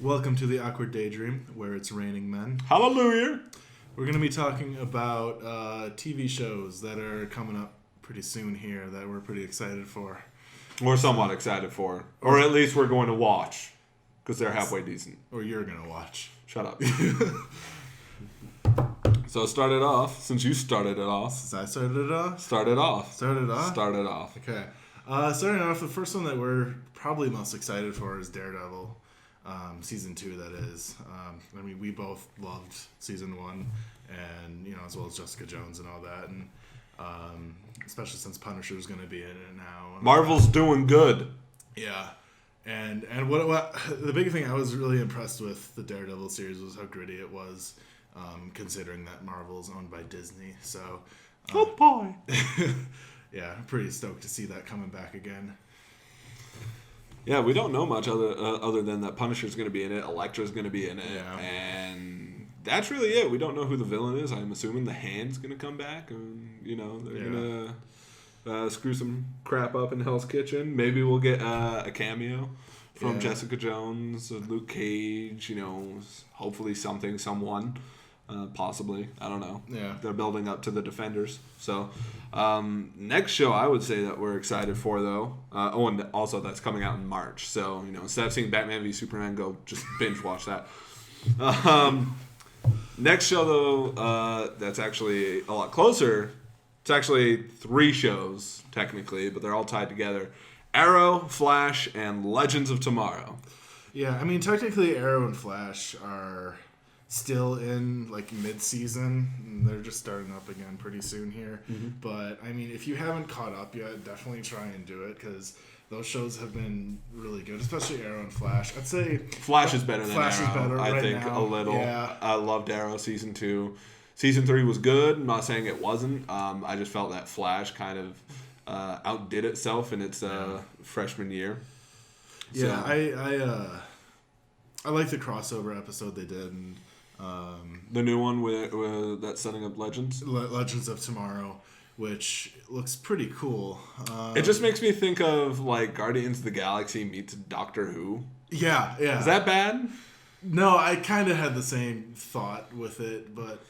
Welcome to the Awkward Daydream, where it's raining men. Hallelujah! We're going to be talking about TV shows that are coming up pretty soon here that we're pretty excited for. We're somewhat excited for. Or at least we're going to watch. Because they're halfway decent. Or you're going to watch. Shut up. So start it off, since you started it off. Since I started it off? Start it off. Start it off? Start it off. Okay. Starting off, the first one that we're probably most excited for is Daredevil. Season 2, that is. I mean, we both loved season 1, and as well as Jessica Jones and all that, and especially since Punisher's going to be in it now. Marvel's doing good. Yeah, and what the big thing I was really impressed with the Daredevil series was how gritty it was, considering that Marvel's owned by Disney. So, oh boy. Yeah, I'm pretty stoked to see that coming back again. Yeah, we don't know much other than that Punisher's going to be in it, Elektra's going to be in it, yeah. And that's really it. We don't know who the villain is. I'm assuming the Hand's going to come back, and they're going to screw some crap up in Hell's Kitchen. Maybe we'll get a cameo from Jessica Jones, Luke Cage. Hopefully someone. Possibly. I don't know. Yeah. They're building up to the Defenders. So, next show I would say that we're excited for, though. And also that's coming out in March. So, instead of seeing Batman v Superman, go just binge watch that. Next show, though, that's actually a lot closer. It's actually 3 shows, technically, but they're all tied together. Arrow, Flash, and Legends of Tomorrow. Yeah, I mean, technically Arrow and Flash are still in mid-season. They're just starting up again pretty soon here. Mm-hmm. But I mean, if you haven't caught up yet, definitely try and do it, because those shows have been really good, especially Arrow and Flash. I'd say Flash is better than Flash Arrow. Is better I right think now. A little. Yeah. I loved Arrow season 2. Season 3 was good. I'm not saying it wasn't. I just felt that Flash kind of outdid itself in its freshman year. Yeah, so. I like the crossover episode they did. And, the new one with that's setting up Legends of Tomorrow, which looks pretty cool. It just makes me think of Guardians of the Galaxy meets Doctor Who. Yeah. Is that bad? No, I kind of had the same thought with it, but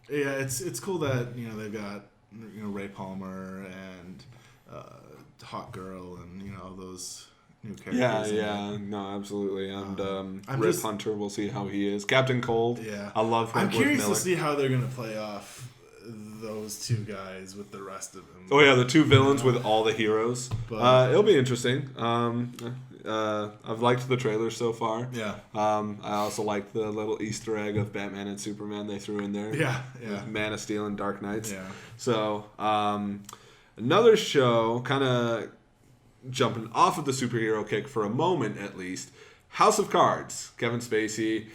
it's cool that they've got Ray Palmer and Hot Girl and all those new characters. No, absolutely. And Rip Hunter, we'll see how he is. Captain Cold. Yeah, I love. I'm curious to see how they're gonna play off those 2 guys with the rest of them. Oh yeah, the 2 villains with all the heroes. But, it'll be interesting. I've liked the trailers so far. Yeah. I also liked the little Easter egg of Batman and Superman they threw in there. Yeah. Man of Steel and Dark Knights. Yeah. So another show, kind of jumping off of the superhero kick for a moment at least. House of Cards. Kevin Spacey.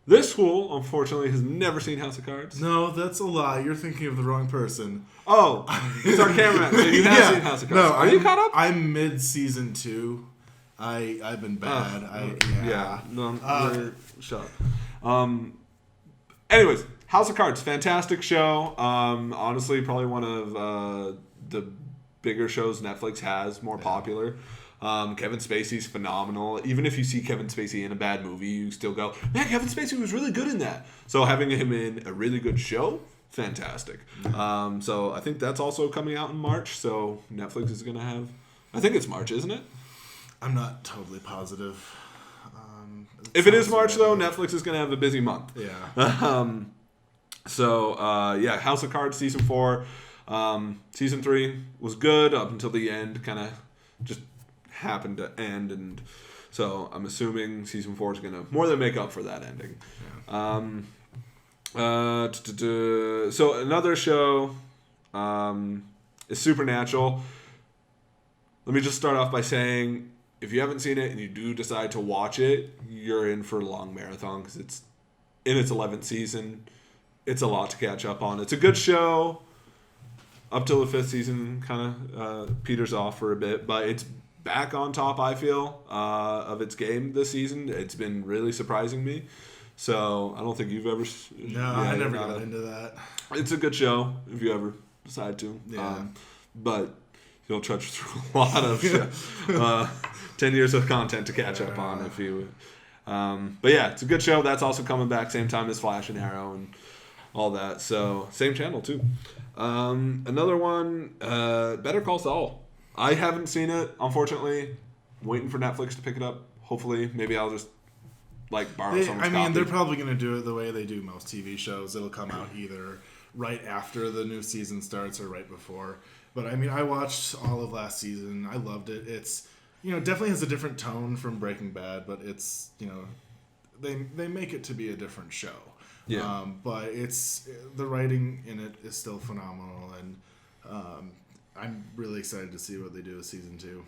This fool, unfortunately, has never seen House of Cards. No, that's a lie. You're thinking of the wrong person. Oh, he's our cameraman. So you have seen House of Cards. No, Are you caught up? I'm mid-season 2. I've been bad. Shut up. Anyways, House of Cards, fantastic show. Honestly, probably one of the bigger shows Netflix has, more popular. Kevin Spacey's phenomenal. Even if you see Kevin Spacey in a bad movie, you still go, man, Kevin Spacey was really good in that. So having him in a really good show, fantastic. So I think that's also coming out in March. So Netflix is going to have, I think it's March, isn't it? I'm not totally positive. If it is March, though, Netflix is going to have a busy month. Yeah. House of Cards Season 4. Season 3 was good up until the end. Kind of just happened to end. And so I'm assuming Season 4 is going to more than make up for that ending. Yeah. So another show is Supernatural. Let me just start off by saying, if you haven't seen it and you do decide to watch it, you're in for a long marathon because it's in its 11th season. It's a lot to catch up on. It's a good show up till the 5th season, kind of peters off for a bit, but it's back on top, I feel, of its game this season. It's been really surprising me. So I don't think you've ever... No, I never got into that. It's a good show if you ever decide to. Yeah. But you'll trudge through a lot of 10 years of content to catch up on if you But yeah, it's a good show. That's also coming back same time as Flash and Arrow and all that. So same channel too. Another one, Better Call Saul. I haven't seen it, unfortunately. I'm waiting for Netflix to pick it up. Hopefully, maybe I'll just borrow someone's copy. They're probably going to do it the way they do most TV shows. It'll come out either right after the new season starts or right before. But I watched all of last season. I loved it. It's definitely has a different tone from Breaking Bad, but it's they make it to be a different show. Yeah. But it's the writing in it is still phenomenal, and I'm really excited to see what they do with season 2.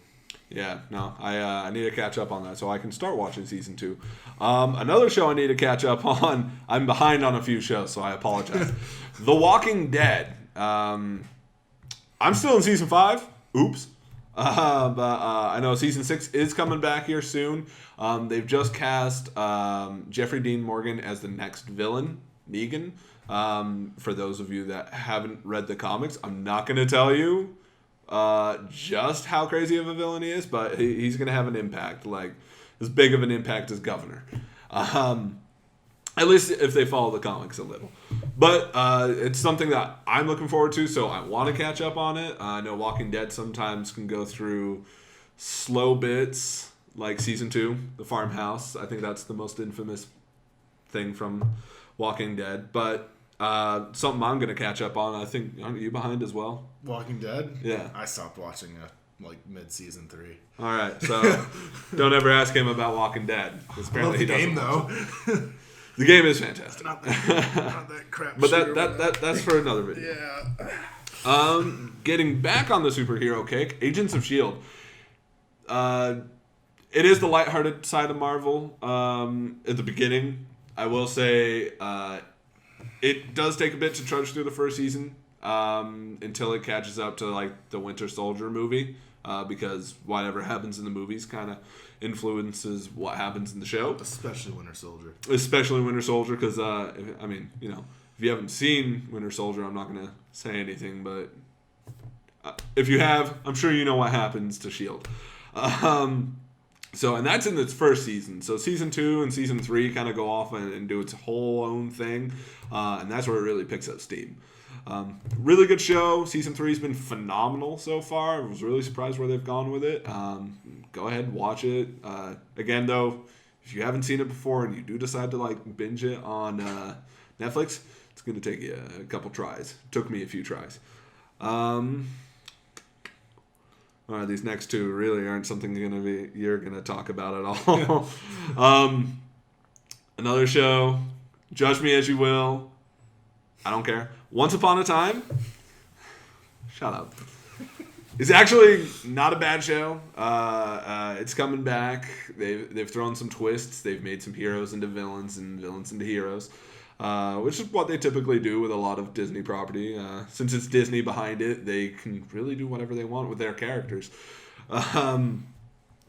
Yeah, no, I need to catch up on that so I can start watching season 2. Another show I need to catch up on. I'm behind on a few shows, so I apologize. The Walking Dead. I'm still in season 5. Oops. But I know season 6 is coming back here soon. They've just cast Jeffrey Dean Morgan as the next villain, Negan. For those of you that haven't read the comics, I'm not going to tell you just how crazy of a villain he is, but he's going to have an impact, as big of an impact as Governor. At least if they follow the comics a little. But it's something that I'm looking forward to, so I want to catch up on it. I know Walking Dead sometimes can go through slow bits, like season 2, The Farmhouse. I think that's the most infamous thing from Walking Dead. But something I'm going to catch up on. I think, aren't you behind as well? Walking Dead? Yeah. I stopped watching it mid-season 3. All right, so don't ever ask him about Walking Dead. Apparently he doesn't though. The game is fantastic. Not that crap. But that's for another video. Yeah. Getting back on the superhero kick, Agents of S.H.I.E.L.D. It is the lighthearted side of Marvel at the beginning. I will say it does take a bit to trudge through the first season until it catches up to the Winter Soldier movie, because whatever happens in the movies kind of influences what happens in the show. Especially Winter Soldier, because if you haven't seen Winter Soldier, I'm not going to say anything, but if you have, I'm sure you know what happens to S.H.I.E.L.D. And that's in its first season. So season 2 and season 3 kind of go off and do its whole own thing, and that's where it really picks up steam. Really good show. Season 3 has been phenomenal so far. I was really surprised where they've gone with it. Go ahead and watch it. Again, though, if you haven't seen it before and you do decide to binge it on Netflix, it's going to take you a couple tries. It took me a few tries. These next two really aren't something you're gonna talk about at all. Another show, judge me as you will. I don't care. Once Upon a Time. Shut up. It's actually not a bad show. It's coming back. They've thrown some twists. They've made some heroes into villains and villains into heroes, which is what they typically do with a lot of Disney property. Since it's Disney behind it, they can really do whatever they want with their characters.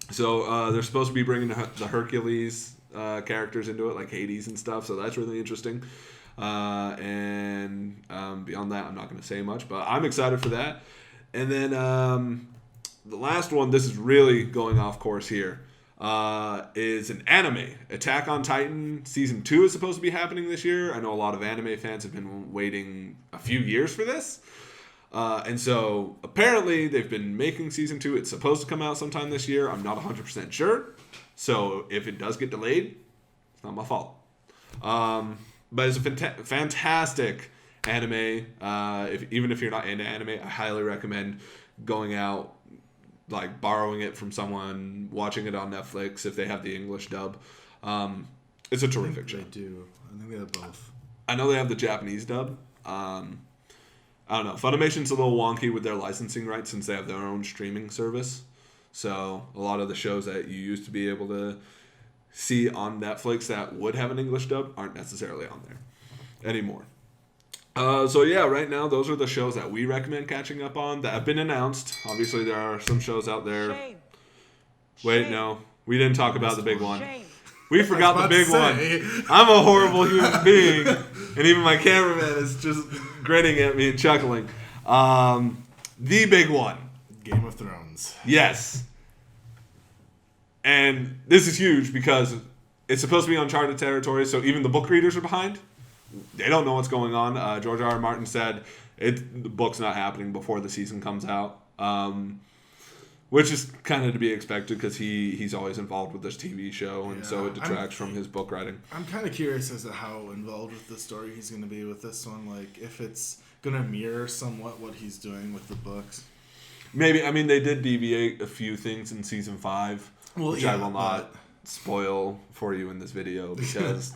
So they're supposed to be bringing the Hercules characters into it, like Hades and stuff. So that's really interesting. And beyond that, I'm not going to say much, but I'm excited for that. And then the last one, this is really going off course here, is an anime. Attack on Titan Season 2 is supposed to be happening this year. I know a lot of anime fans have been waiting a few years for this. And so apparently they've been making Season 2. It's supposed to come out sometime this year. I'm not 100% sure. So if it does get delayed, it's not my fault. But it's a fantastic anime. Even if you're not into anime, I highly recommend going out, borrowing it from someone, watching it on Netflix if they have the English dub. It's a terrific show. They do. I think they have both. I know they have the Japanese dub. I don't know. Funimation's a little wonky with their licensing rights since they have their own streaming service. So a lot of the shows that you used to be able to see on Netflix that would have an English dub aren't necessarily on there anymore. So yeah, right now those are the shows that we recommend catching up on that have been announced. Obviously there are some shows out there. Shame. Wait, Shame. no. We didn't talk about the big one. Shame. We forgot the big one. I'm a horrible human being. And even my cameraman is just grinning at me and chuckling. The big one. Game of Thrones. Yes. And this is huge because it's supposed to be uncharted territory, so even the book readers are behind. They don't know what's going on. George R. R. Martin said the book's not happening before the season comes out, which is kind of to be expected because he's always involved with this TV show, and so it detracts from his book writing. I'm kind of curious as to how involved with the story he's going to be with this one. Like, if it's going to mirror somewhat what he's doing with the books. Maybe. I mean, they did deviate a few things in season 5, which I will not spoil for you in this video because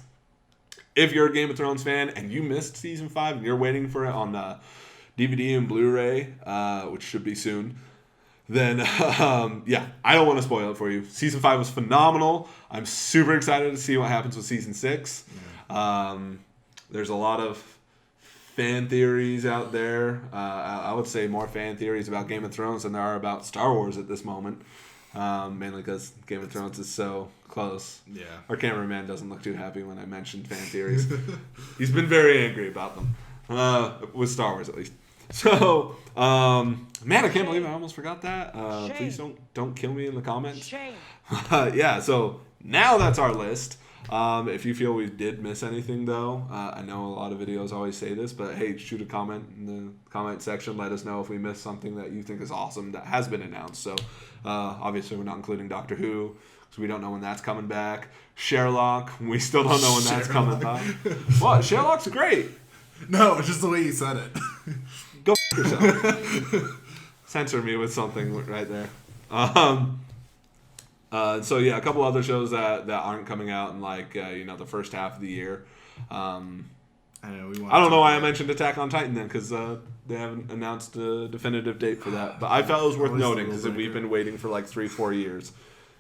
if you're a Game of Thrones fan and you missed season 5 and you're waiting for it on DVD and Blu-ray, which should be soon, then I don't want to spoil it for you. Season 5 was phenomenal. I'm super excited to see what happens with season 6. Yeah. There's a lot of fan theories out there. I would say more fan theories about Game of Thrones than there are about Star Wars at this moment. Mainly because Game of Thrones is so close. Yeah. Our cameraman doesn't look too happy when I mentioned fan theories. He's been very angry about them. With Star Wars, at least. So, man, I can't believe I almost forgot that. Please don't kill me in the comments. Shame. So now that's our list. If you feel we did miss anything, though, I know a lot of videos always say this, but hey, shoot a comment in the comment section. Let us know if we missed something that you think is awesome that has been announced. So, obviously, we're not including Doctor Who, because we don't know when that's coming back. Sherlock, we still don't know when that's coming back. What? Sherlock's great. No, it's just the way you said it. Go f*** yourself. Censor me with something right there. So yeah, a couple other shows that aren't coming out in the first half of the year. I don't know why I mentioned Attack on Titan then, because they haven't announced a definitive date for that. But I felt it was worth noting because we've been waiting for 3-4 years.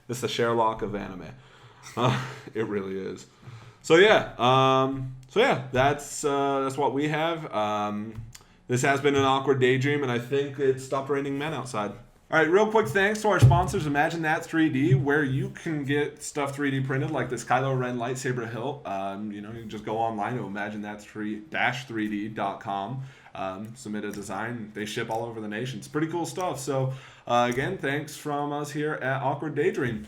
It's the Sherlock of anime. It really is. So yeah, that's what we have. This has been an awkward daydream, and I think it stopped raining men outside. All right, real quick thanks to our sponsors, Imagine That 3D, where you can get stuff 3D printed like this Kylo Ren lightsaber hilt. You can just go online to imaginethat-3d.com, submit a design. They ship all over the nation. It's pretty cool stuff. So, again, thanks from us here at Awkward Daydream.